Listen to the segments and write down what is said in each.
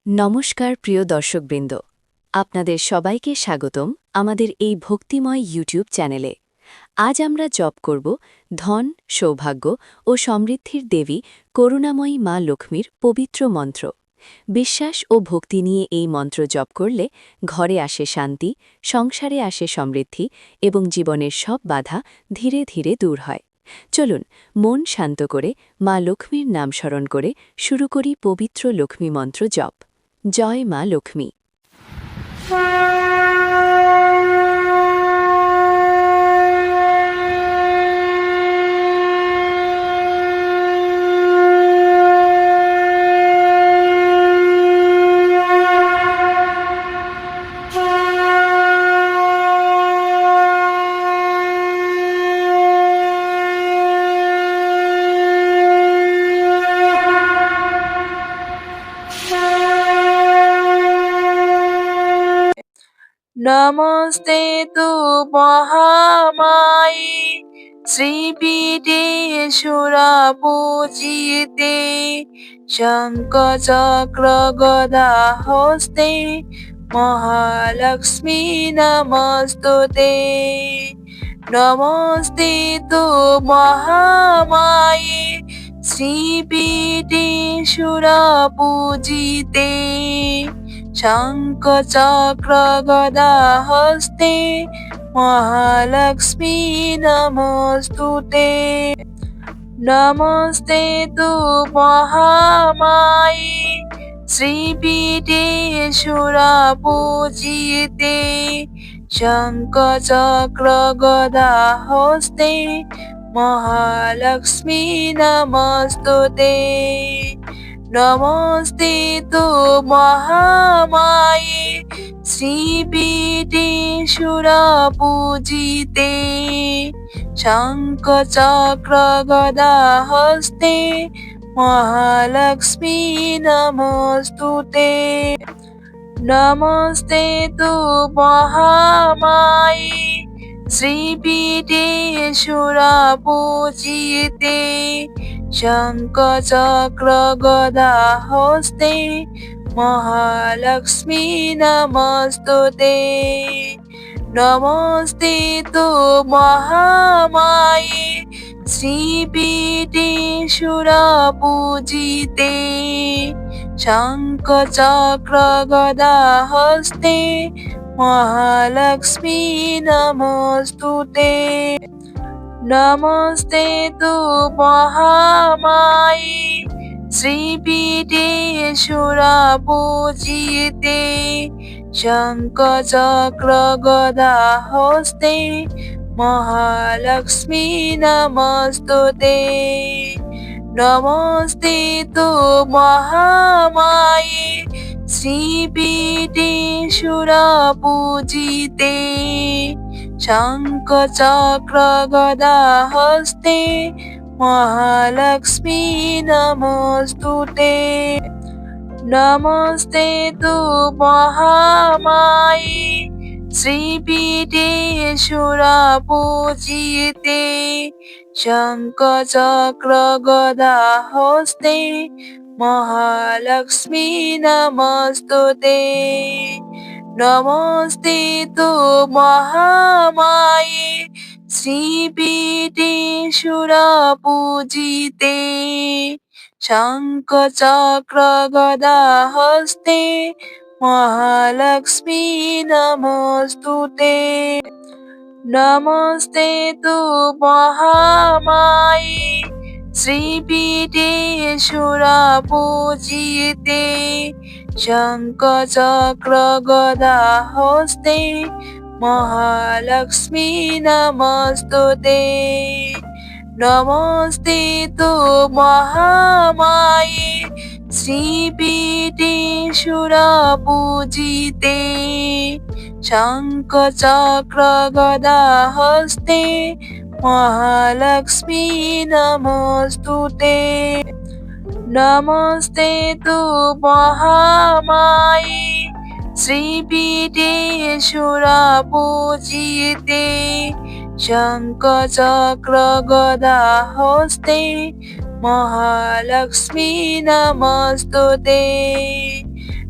নমস্কার প্রিয় দর্শকবৃন্দ, আপনাদের সবাইকে স্বাগতম আমাদের এই ভক্তিময় ইউটিউব চ্যানেলে। আজ আমরা জপ করব ধন, সৌভাগ্য ও সমৃদ্ধির দেবী করুণাময়ী মা লক্ষ্মীর পবিত্র মন্ত্র। বিশ্বাস ও ভক্তি নিয়ে এই মন্ত্র জপ করলে ঘরে আসে শান্তি, সংসারে আসে সমৃদ্ধি এবং জীবনের সব বাধা ধীরে ধীরে দূর হয়। চলুন মন শান্ত করে মা লক্ষ্মীর নাম স্মরণ করে শুরু করি পবিত্র লক্ষ্মী মন্ত্র জপ। জয় মা লক্ষ্মী। नमस्ते तु महामाये श्रीपीठे सुरपूजिते शङ्खचक्र गदा हस्ते महालक्ष्मी नमस्तुते। नमस्ते तु महामाये श्रीपीठे सुरपूजिते शङ्खचक्र गदा हस्ते महालक्ष्मी नमस्तुते। नमस्ते तु महामाये श्रीपीठे सुरपूजिते शङ्खचक्र गदा हस्ते महालक्ष्मी नमस्तुते। नमस्ते तु महामाये श्रीपीठे सुरपूजिते शङ्खचक्र गदा हस्ते महालक्ष्मी नमस्तुते। नमस्ते तु महामाये श्रीपीठे सुरपूजिते शङ्खचक्र गदा हस्ते महालक्ष्मी नमस्तुते। नमस्ते तु महामाये श्रीपीठे सुरपूजिते शङ्खचक्र गदा हस्ते महालक्ष्मी नमस्तुते। नमस्ते तु महामाये श्रीपीठे सुरपूजिते शङ्खचक्र गदा हस्ते महालक्ष्मी नमस्तुते। नमस्ते तु महामाये श्रीपीठे सुरपूजिते शङ्खचक्र गदा हस्ते महालक्ष्मी नमस्तुते। नमस्ते तु महामाये श्रीपीठे सुरपूजिते शङ्खचक्र गदा हस्ते महालक्ष्मी नमस्तुते। नमस्ते तु महामाये श्रीपीठे सुरपूजिते शङ्खचक्र गदा हस्ते महालक्ष्मी नमस्तुते। नमस्ते तु महामाये श्रीपीठे सुरपूजिते शङ्खचक्र गदा हस्ते महालक्ष्मी नमस्तुते। नमस्ते तु महामाये श्रीपीठे सुरपूजिते शङ्खचक्र गदा हस्ते महालक्ष्मी नमस्तुते। नमस्ते तु महामाये श्रीपीठे सुरपूजिते शङ्खचक्र गदा हस्ते महालक्ष्मी नमस्तुते।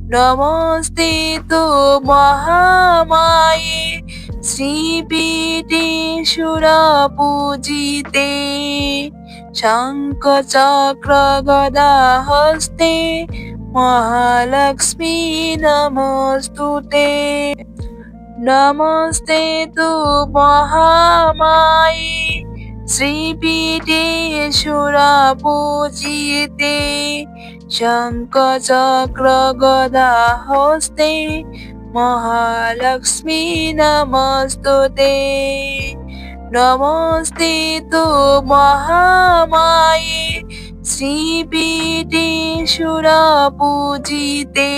নমস্তে তু মহামায়ে শ্রীপীঠে সুরপূজিতে শঙ্খ চক্র গদা হস্তে মহালক্ষ্মী নমস্তুতে নমস্তে তু মহামায়ে শ্রীপীঠে সুরপূজিতে শঙ্খ চক্র গদা হস্তে মহালক্ষ্মী নমস্তুতে নমস্তে তু মহামায়ে শ্রীপীঠে সুরপূজিতে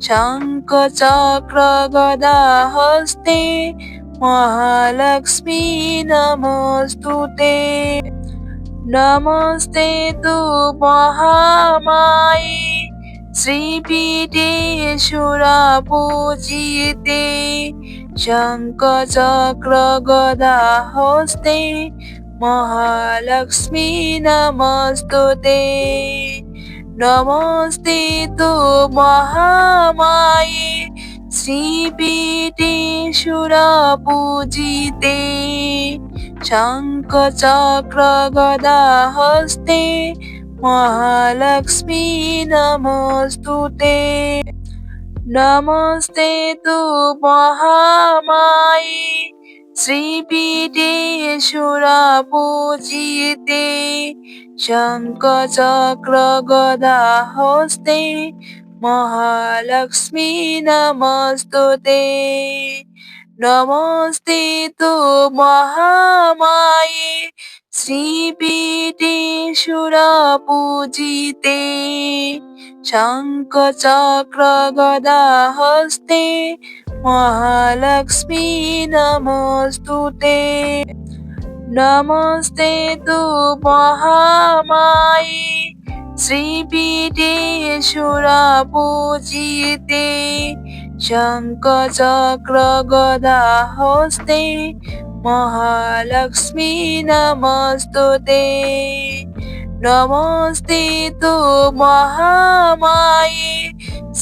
শঙ্খ চক্র গদা হস্তে মহালক্ষ্মী নমস্তুতে নমস্তে তু মহামায়ে শ্রীপীঠে সুরপূজিতে শঙ্খ চক্র গদা হস্তে মহালক্ষ্মী নমস্তুতে নমস্তে তু মহামায়ে শ্রীপীঠে সুরপূজিতে শঙ্খ চক্র গদা হস্তে মহালক্ষ্মী নমস্তুতে নমস্তে তু মহামায়ে শ্রীপীঠে সুরপূজিতে শঙ্খ চক্র গদা হস্তে মহালক্ষ্মী নমস্তুতে নমস্তে তু মহামায়ে শ্রীপীঠে সুরপূজিতে শঙ্খ চক্র গদা হস্তে মহালক্ষ্মী নমস্তুতে নমস্তে তু মহামায়ে শ্রীপীঠে সুরপূজিতে শঙ্খ চক্র গদা হস্তে মহালক্ষ্মী নমস্তুতে নমস্তে তু মহামায়ে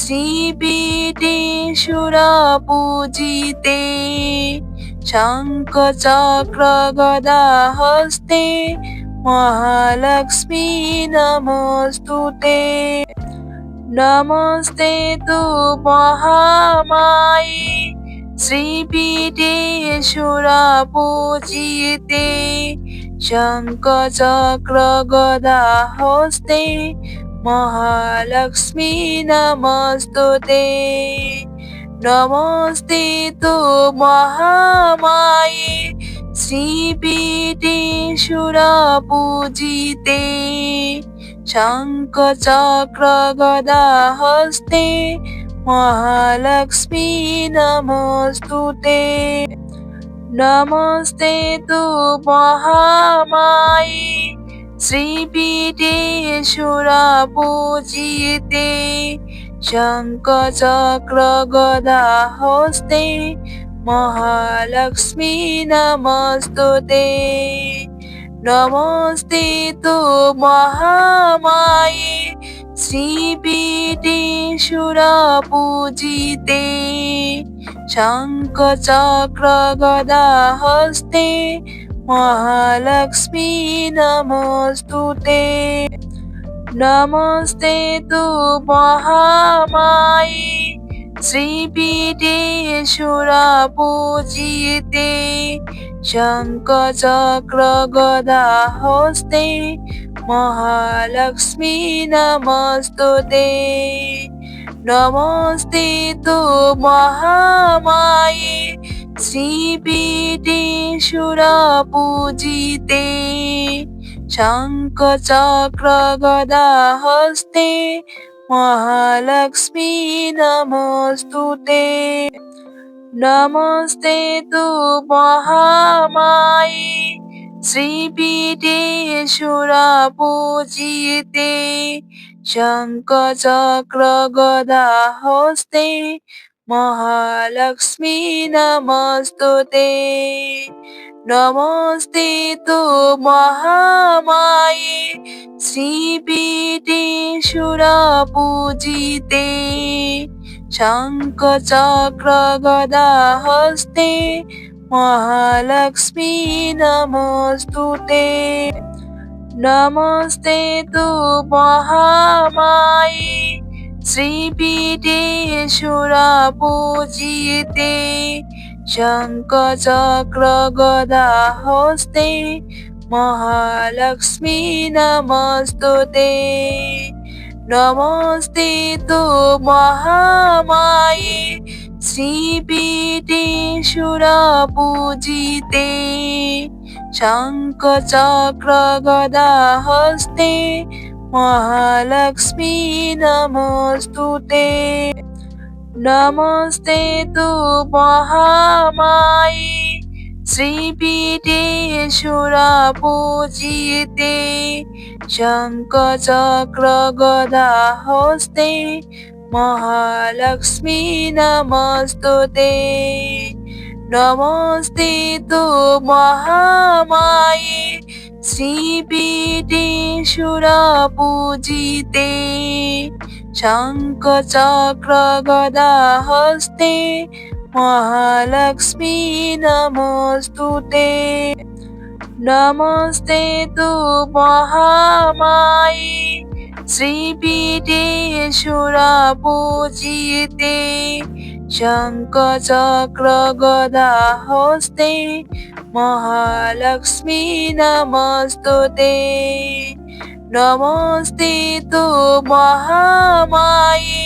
শ্রীপীঠে সুরপূজিতে শঙ্খ চক্র গদা হস্তে মহালক্ষ্মী নমস্তুতে নমস্তে তু মহামায়ে শ্রীপীঠে সুরপূজিতে শঙ্খ চক্র গদা হস্তে মহালক্ষ্মী নমস্তুতে নমস্তে তু মহামায়ে শ্রীপীঠে সুরপূজিতে শঙ্খ চক্র গদা হস্তে মহালক্ষ্মী নমস্তুতে নমস্তে তু মহামায়ে শ্রীপীঠে সুরপূজিতে শঙ্খ চক্র গদা হস্তে মহালক্ষ্মী নমস্তুতে নমস্তে তু মহামায়ে শ্রীপীঠে সুরপূজিতে শঙ্খ চক্র গদা হস্তে মহালক্ষ্মী নমস্তুতে নমস্তে তু মহামায়ে শ্রীপীঠে সুরপূজিতে শঙ্খ চক্র গদা হস্তে মহালক্ষ্মী নমস্তুতে নমস্তে তু মহামায়ে শ্রীপীঠে সুরপূজিতে শঙ্খ চক্র গদা হস্তে মহালক্ষ্মী নমস্তুতে নমস্তে তু মহামায়ে শ্রীপীঠে সুরপূজিতে শঙ্খ চক্র গদা হস্তে মহালক্ষ্মী নমস্তুতে নমস্তে তু মহামায়ে শ্রীপীঠে সুরপূজিতে শঙ্খ চক্র গদা হস্তে মহালক্ষ্মী নমস্তুতে নমস্তে তু মহামায়ে শ্রীপীঠে সুরপূজিতে শঙ্খ চক্র গদা হস্তে মহালক্ষ্মী নমস্তুতে নমস্তে তু মহামায়ে শ্রীপীঠে সুরপূজিতে শঙ্খ চক্র গদা হস্তে মহালক্ষ্মী নমস্তুতে নমস্তে তু মহামায়ে শ্রীপীঠে সুরপূজিতে শঙ্খ চক্র গদা হস্তে মহালক্ষ্মী নমস্তুতে নমস্তে তু মহামায়ে শ্রীপীঠে সুরপূজিতে শঙ্খ চক্র গদা হস্তে মহালক্ষ্মী নমস্তুতে নমস্তে তু মহামায়ে শ্রীপীঠে সুরপূজিতে শঙ্খ চক্র গদা হস্তে মহালক্ষ্মী নমস্তুতে নমস্তে তু মহামায়ে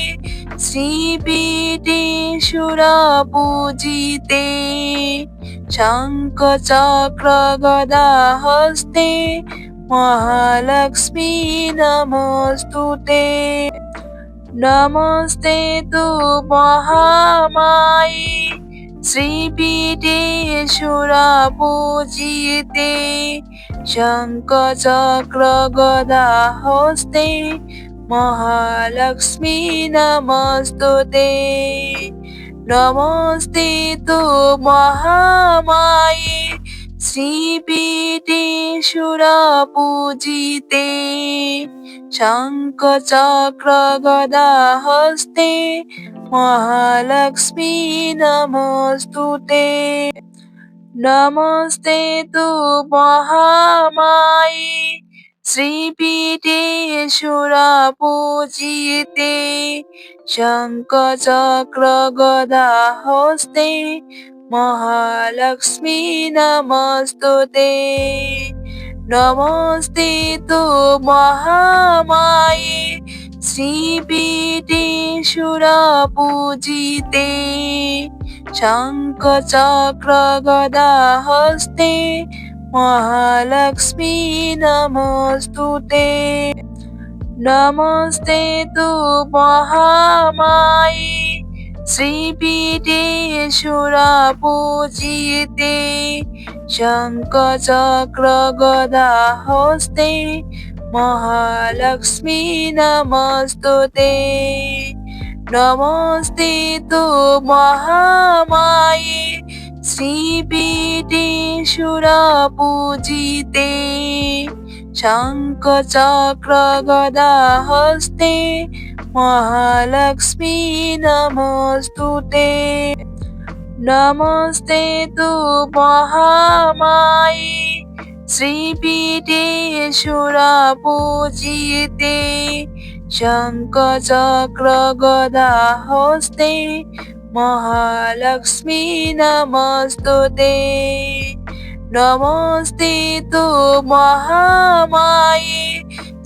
শ্রীপীঠে সুরপূজিতে শঙ্খ চক্র গদা হস্তে মহালক্ষ্মী নমস্তুতে নমস্তে তু মহামায়ে শ্রীপীঠে সুরপূজিতে শঙ্খ চক্র গদা হস্তে মহালক্ষ্মী নমস্তুতে নমস্তে তু মহামায়ে শ্রীপীঠে সুরপূজিতে শঙ্খ চক্র গদা হস্তে মহালক্ষ্মী নমস্তুতে নমস্তে তু মহামায়ে শ্রীপীঠে সুরপূজিতে শঙ্খ চক্র গদা হস্তে মহালক্ষ্মী নমস্তুতে নমস্তে তু মহামায়ে শ্রীপীঠে সুরপূজিতে শঙ্খ চক্র গদা হস্তে মহালক্ষ্মী নমস্তুতে নমস্তে তু মহামায়ে শ্রীপীঠে সুরপূজিতে শঙ্খ চক্র গদা হস্তে মহালক্ষ্মী নমস্তুতে নমস্তে তু মহামায়ে শ্রীপীঠে সুরপূজিতে শঙ্খ চক্র গদা হস্তে মহালক্ষ্মী নমস্তুতে নমস্তে তু মহামায়ে শ্রীপীঠে সুরপূজিতে শঙ্খ চক্র গদা হস্তে মহালক্ষ্মী নমস্তুতে নমস্তে তু মহামায়ে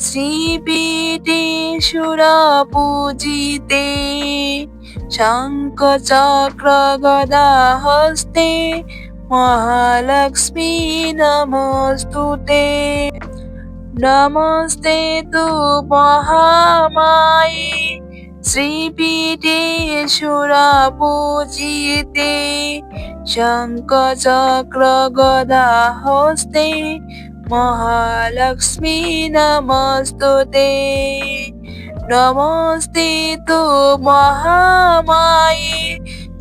শ্রীপীঠে সুরপূজিতে শঙ্খ চক্র গদা হস্তে মহালক্ষ্মী নমস্তুতে নমস্তে তু মহামায়ে শ্রীপীঠে সুরপূজিতে শঙ্খ চক্র গদা হস্তে মহালক্ষ্মী নমস্তুতে নমস্তে তু মহামায়ে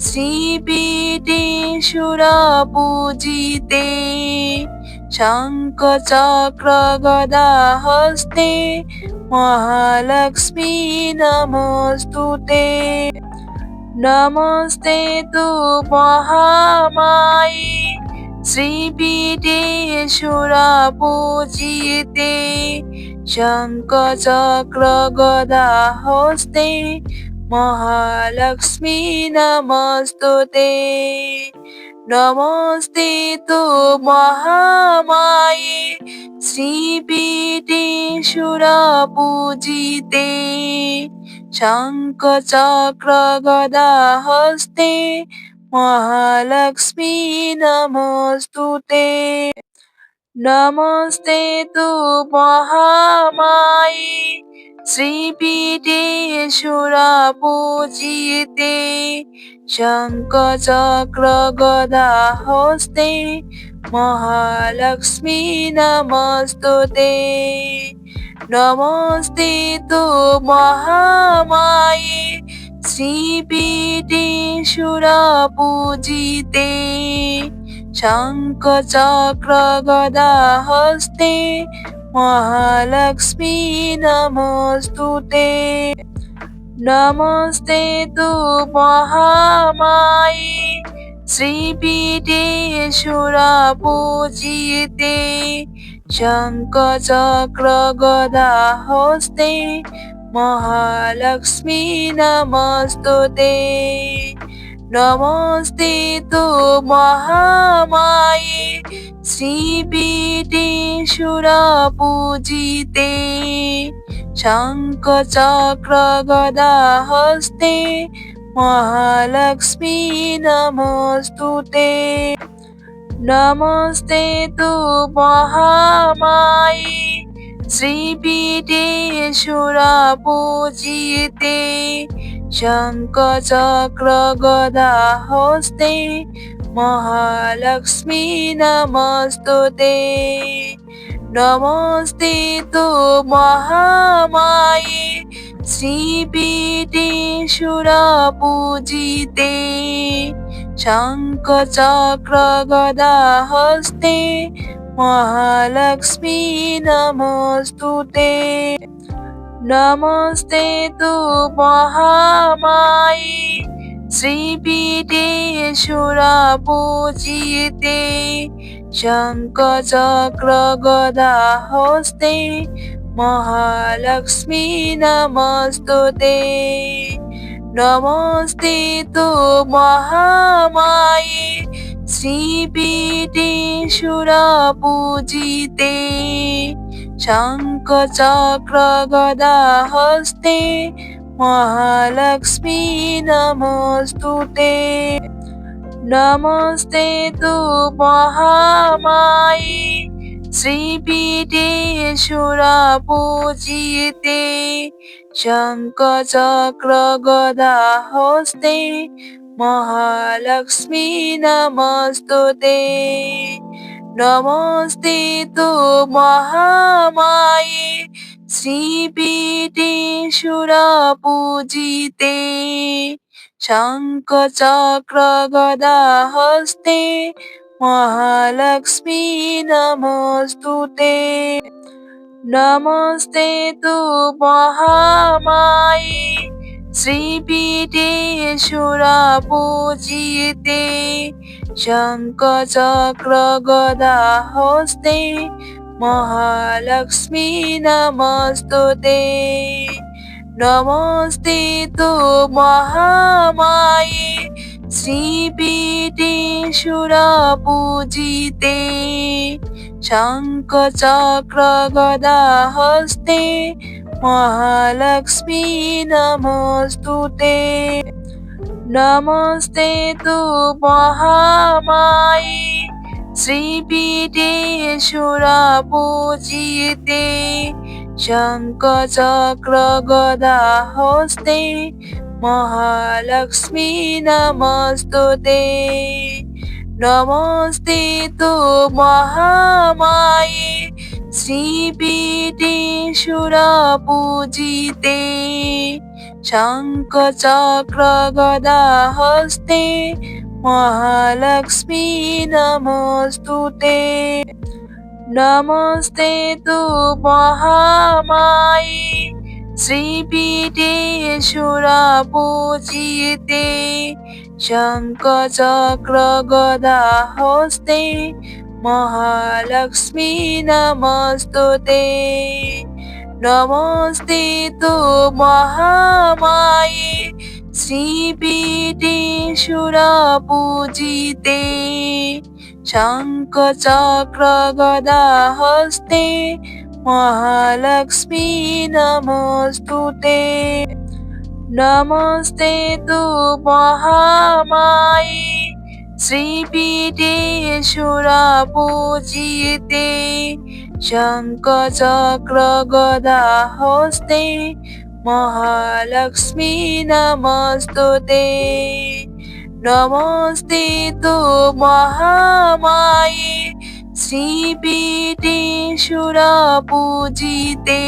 শ্রীপীঠে সুরপূজিতে শঙ্খ চক্র গদা হস্তে মহালক্ষ্মী নমস্তুতে। নমস্তে তু মহামায়ে শ্রীপীঠে সুরপূজিতে শঙ্খ চক্র গদা হস্তে মহালক্ষ্মী নমস্তুতে। নমস্তে তু মহামায়ে শ্রীপীঠে সুরপূজিতে শঙ্খ চক্র গদা হস্তে মহালক্ষ্মী নমস্তুতে। নমস্তে তু মহামায়ে শ্রীপীঠে সুরপূজিতে শঙ্খ চক্র গদা হস্তে মহালক্ষ্মী নমস্তুতে। নমস্তে তু মহামায়ে শ্রীপীঠে সুরপূজিতে শঙ্খ চক্র গদা হস্তে মহালক্ষ্মী নমস্তুতে। নমস্তে তু মহামায়ে শ্রীপীঠে সুরপূজিতে শঙ্খ চক্র গদা হস্তে মহালক্ষ্মী নমস্তুতে। নমস্তে তু মহামায়ে শ্রীপীঠে সুরপূজিতে শঙ্খ চক্র গদা হস্তে মহালক্ষ্মী নমস্তুতে। নমস্তে তু মহামায়ে শ্রীপীঠে সুরপূজিতে শঙ্খ চক্র গদা হস্তে মহালক্ষ্মী নমস্তুতে। নমস্তে তু মহামায়ে শ্রীপীঠে সুরপূজিতে শঙ্খ চক্র গদা হস্তে মহালক্ষ্মী নমস্তুতে। নমস্তে তু মহামায়ে শ্রীপীঠে সুরপূজিতে শঙ্খ চক্র গদা হস্তে মহালক্ষ্মী নমস্তুতে। নমস্তে তু মহামায়ে শ্রীপীঠে সুরপূজিতে শঙ্খ চক্র গদা হস্তে মহালক্ষ্মী নমস্তুতে। নমস্তে তু মহামায়ে শ্রীপীঠে সুরপূজিতে শঙ্খ চক্র গদা হস্তে মহালক্ষ্মী নমস্তুতে। নমস্তে তু মহামায়ে শ্রীপীঠে সুরপূজিতে শঙ্খ চক্র গদা হস্তে মহালক্ষ্মী নমস্তুতে। নমস্তে তু মহামায়ে শ্রীপীঠে সুরপূজিতে শঙ্খ চক্র গদা হস্তে মহালক্ষ্মী নমস্তুতে। নমস্তে তু মহামায়ে শ্রীপীঠে সুরপূজিতে শঙ্খ চক্র গদা হস্তে মহালক্ষ্মী নমস্তুতে। নমস্তে তু মহামায়ে শ্রীপীঠে সুরপূজিতে শঙ্খ চক্র গদা হস্তে মহালক্ষ্মী নমস্তুতে। নমস্তে তু মহামায়ে শ্রীপীঠে সুরপূজিতে শঙ্খচক্র গদা হস্তে মহালক্ষ্মী নমস্তুতে। নমস্তে তু মহামায়ী শ্রীপীঠে সুরপূজিতে শঙ্খচক্র গদা হস্তে মহালক্ষ্মী নমস্তুতে। নমস্তে তু মহামায়ী শ্রীপীঠে সুরপূজিতে শঙ্খচক্র গদা হস্তে মহালক্ষ্মী নমস্তুতে। নমস্তে তু মহামায়ী শ্রীপীঠে সুরপূজিতে শঙ্খচক্র গদা হস্তে মহালক্ষ্মী নমস্তুতে। নমস্তে তু মহামায়ী শ্রীপীঠে সুরপূজিতে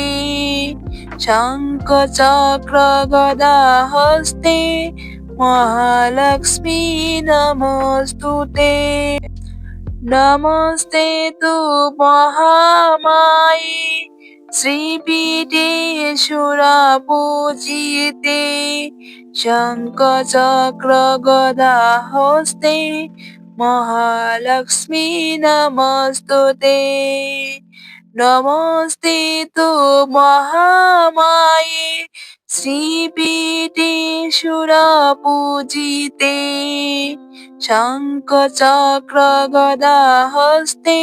শঙ্খচক্র গদা হস্তে মহালক্ষ্মী নমস্তুতে। নমস্তে তু মহামায়ী শ্রীপীঠে সুরপূজিতে শঙ্খচক্র গদা হস্তে মহালক্ষ্মী নমস্তুতে। নমস্তে তু মহামায়ী শ্রীপীঠে সুরপূজিতে শঙ্খচক্র গদা হস্তে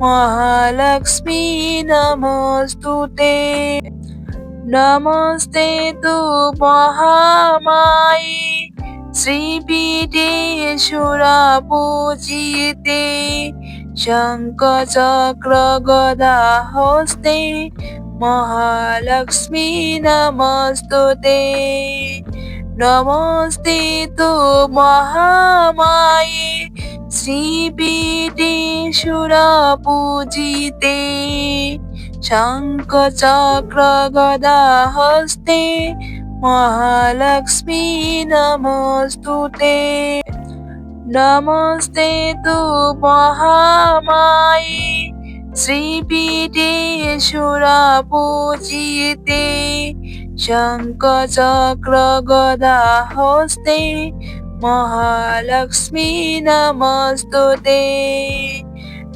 মহালক্ষ্মী নমস্তুতে। নমস্তে তু মহামায়ী শ্রীপীঠে সুরপূজিতে শঙ্খচক্র গদা হস্তে মহালক্ষ্মী নমস্তুতে। নমস্তে তু মহামায়ী শ্রীপীঠে সুরপূজিতে শঙ্খচক্র গদা হস্তে মহালক্ষ্মী নমস্তুতে। নমস্তে তু মহামায়ী শ্রীপীঠে সুরপূজিতে শঙ্খচক্র গদা হস্তে মহালক্ষ্মী নমস্তুতে।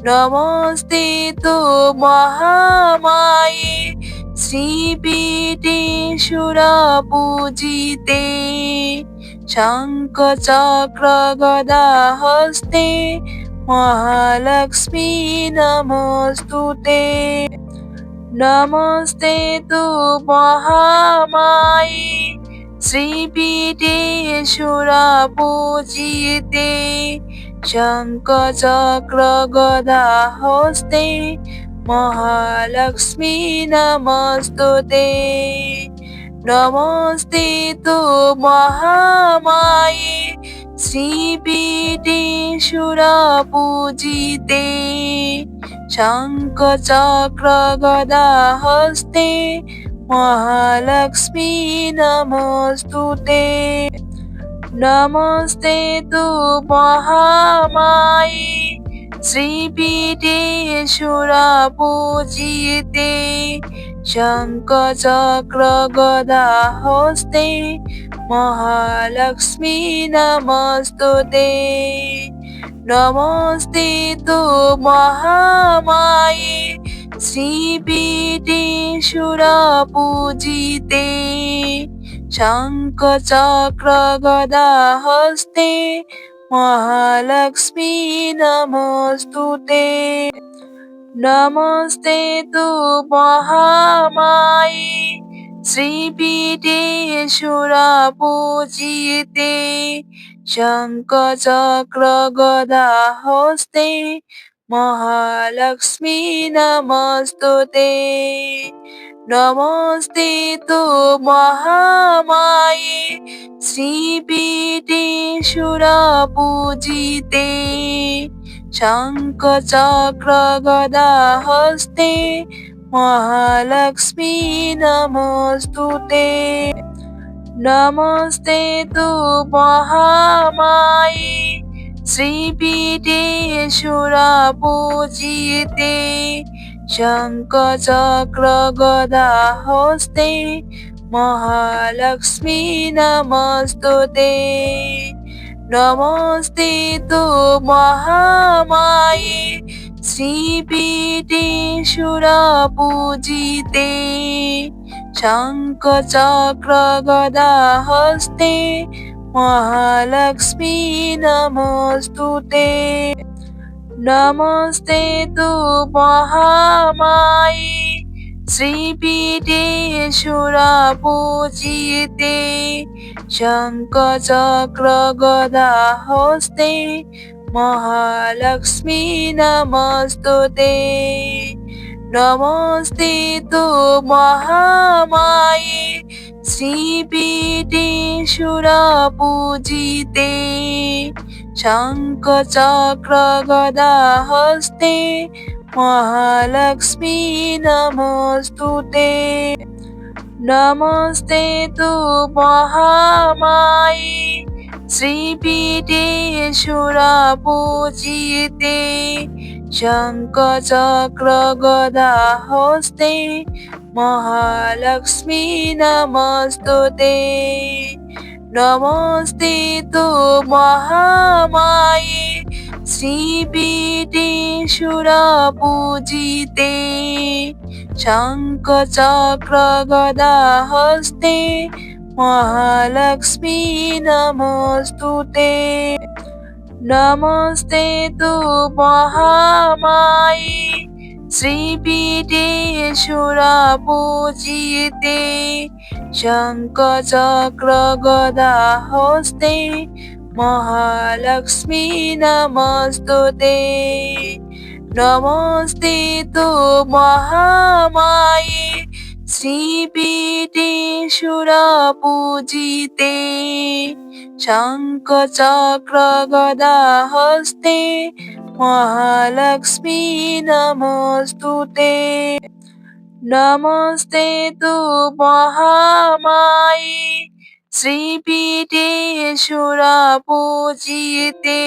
নমস্তে তু মহামায়ী শ্রীপীঠে সুরপূজিতে শঙ্খচক্র গদা হস্তে মহালক্ষ্মী নমস্তুতে। নমস্তে তু মহামায়ী শ্রীপীঠে সুরপূজিতে শঙ্খচক্র গদা হস্তে মহালক্ষ্মী নমস্তুতে। নমস্তে তু মহামায়ী শ্রীপীঠে সুরপূজিতে শঙ্খচক্র গদা হস্তে মহালক্ষ্মী নমস্তুতে। নমস্তে তু মহামায়ী শ্রীপীঠে সুরপূজিতে শঙ্খচক্র গদা হস্তে মহালক্ষ্মী নমস্তুতে। নমস্তে তু মহামায়ী শ্রীপীঠে সুরপূজিতে শঙ্খচক্র গদা হস্তে মহালক্ষ্মী নমস্তুতে। নমস্তে তু মহামায়ী শ্রীপীঠে সুরপূজিতে শঙ্খচক্র গদা হস্তে মহালক্ষ্মী নমস্তুতে। নমস্তে তু মহামায়ী শ্রীপীঠে সুরপূজিতে শঙ্খচক্র গদা হস্তে মহালক্ষ্মী নমস্তুতে। नमस्ते तु महामाये श्रीपीठे सुरपूजिते शङ्खचक्र गदा हस्ते महालक्ष्मी नमस्तुते नमस्ते तु महामाये श्रीपीठे सुरपूजिते शङ्खचक्र गदा हस्ते महालक्ष्मी नमस्तुते नमस्ते तु महामाये श्रीपीठे सुरपूजिते शङ्खचक्र गदा हस्ते महालक्ष्मी नमस्तुते नमस्ते तु महामाये श्रीपीठे सुरपूजिते शङ्खचक्र गदा हस्ते महालक्ष्मी नमस्तुते नमस्ते तु महामाये श्रीपीठे सुरपूजिते शङ्खचक्र गदा हस्ते महालक्ष्मी नमस्तुते नमस्ते तु महामाये श्रीपीठे सुरपूजिते शङ्खचक्र गदा हस्ते महालक्ष्मी नमस्तुते नमस्ते तु महामाये श्रीपीठे सुरपूजिते शङ्खचक्र गदा हस्ते महालक्ष्मी नमस्तुते नमस्ते तु महामाये श्रीपीठे सुरपूजिते शङ्खचक्र गदा हस्ते महालक्ष्मी नमस्तुते नमस्ते तु महामाये श्रीपीठे सुरपूजिते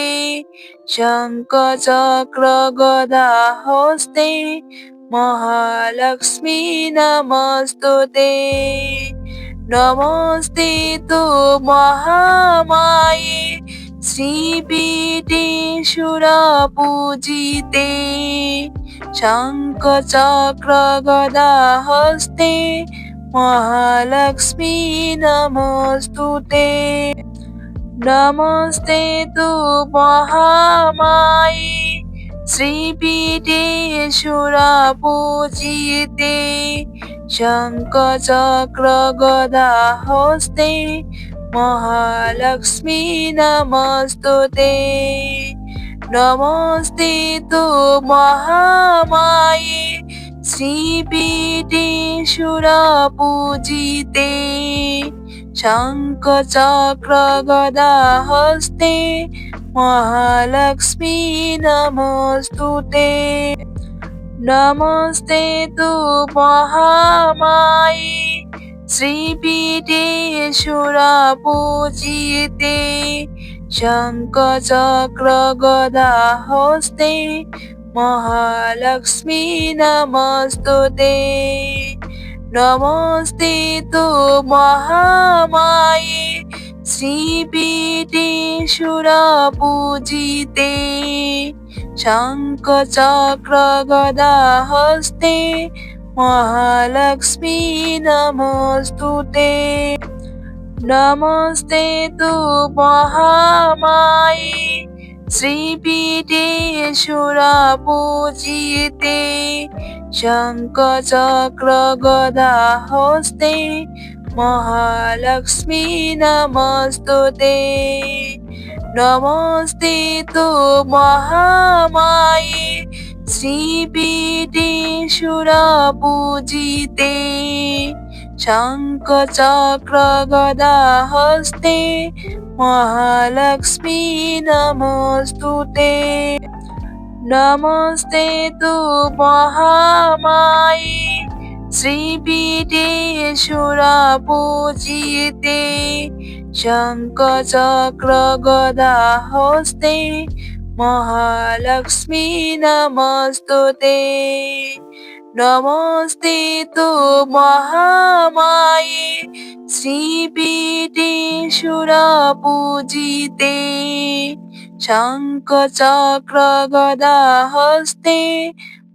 शङ्खचक्र गदा हस्ते महालक्ष्मी नमस्तुते नमस्ते तु महामाये श्रीपीठे सुरपूजिते शङ्खचक्र गदा हस्ते महालक्ष्मी नमस्तुते नमस्ते तु महामाये श्रीपीठे सुरपूजिते शङ्खचक्र गदा हस्ते महालक्ष्मी नमस्तुते नमस्ते तु महामाये श्रीपीठे सुरपूजिते शङ्खचक्र गदा हस्ते महालक्ष्मी नमस्तुते नमस्ते तु महामाये श्रीपीठे सुरपूजिते शङ्खचक्र गदा हस्ते महालक्ष्मी नमस्तुते नमस्ते तु महामाये श्रीपीठे सुरपूजिते शङ्खचक्र गदा हस्ते महालक्ष्मी नमस्तुते नमस्ते तु महामाये श्रीपीठे सुरपूजिते शङ्खचक्र गदा हस्ते महालक्ष्मी नमस्तुते नमस्ते तु महामाये श्रीपीठे सुरपूजिते शङ्खचक्र गदा हस्ते महालक्ष्मी नमस्तुते नमस्ते तु महामाये श्रीपीठे সুরপূজিতে শঙ্খ চক্র গদা হস্তে মহালক্ষ্মী নমস্তুতে নমস্তে তু মহামায়ে শ্রীপীঠে সুরপূজিতে শঙ্খ চক্র গদা হস্তে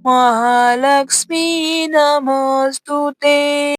মহালক্ষ্মী নমস্তুতে।